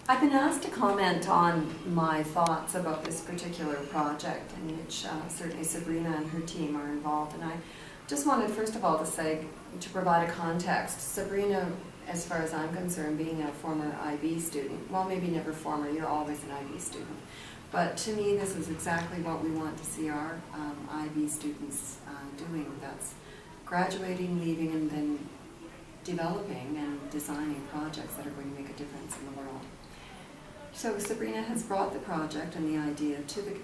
I've been asked to comment on my thoughts about this particular project, in which certainly Sabrina and her team are involved. And I just wanted, first of all, to say, to provide a context, Sabrina, as far as I'm concerned, being a former IB student, well, maybe never former, you're always an IB student. But to me, this is exactly what we want to see our IB students doing. That's graduating, leaving, and then developing and designing projects that are going to make a difference in the world. So Sabrina has brought the project and the idea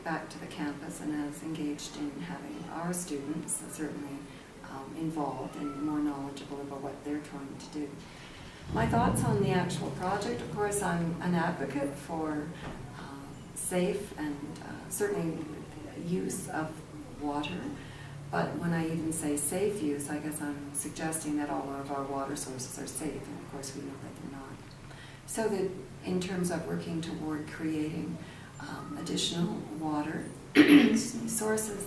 back to the campus and has engaged in having our students certainly involved and more knowledgeable about what they're trying to do. My thoughts on the actual project, of course, I'm an advocate for safe and certainly use of water. But when I even say safe use, I guess I'm suggesting that all of our water sources are safe, and of course we know that they're not. So that in terms of working toward creating additional water sources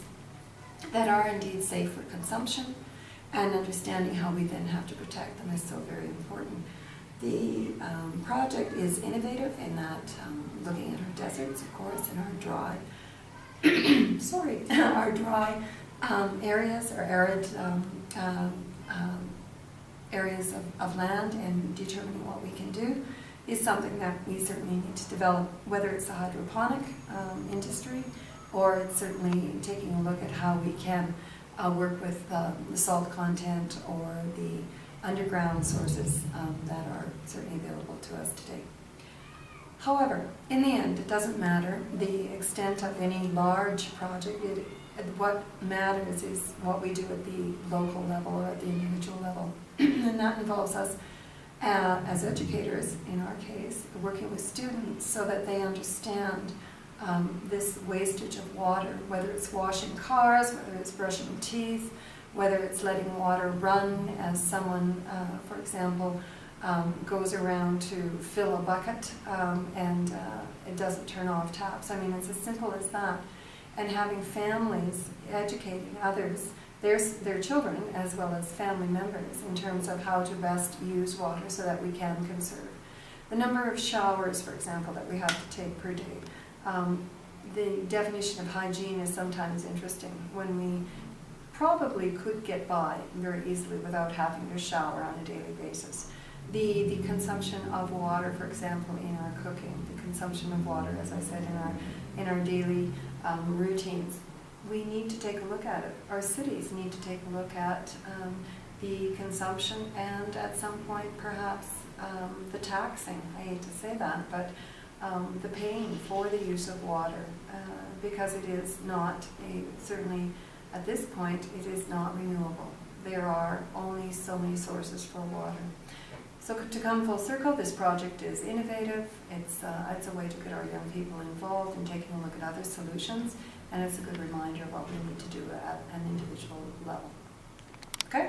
that are indeed safe for consumption, and understanding how we then have to protect them is so very important. The project is innovative in that looking at our deserts, of course, and our dry, our dry areas or arid areas of land, and determining what we can do is something that we certainly need to develop, whether it's the hydroponic industry or it's certainly taking a look at how we can work with the salt content or the underground sources that are certainly available to us today. However, in the end, it doesn't matter the extent of any large project. What matters is what we do at the local level or at the individual level. And that involves us as educators, in our case, working with students so that they understand this wastage of water, whether it's washing cars, whether it's brushing teeth, whether it's letting water run as someone, for example, goes around to fill a bucket and it doesn't turn off taps. I mean, it's as simple as that. And having families educating others, their children as well as family members, in terms of how to best use water so that we can conserve. The number of showers, for example, that we have to take per day. The definition of hygiene is sometimes interesting, when we probably could get by very easily without having to shower on a daily basis. The consumption of water, for example, in our cooking, the consumption of water, as I said, in our daily routines, we need to take a look at it. Our cities need to take a look at the consumption and at some point perhaps the taxing, I hate to say that, but the paying for the use of water, because it is not, certainly at this point, it is not renewable. There are only so many sources for water. So to come full circle, this project is innovative. It's a way to get our young people involved in taking a look at other solutions, and it's a good reminder of what we need to do at an individual level. Okay?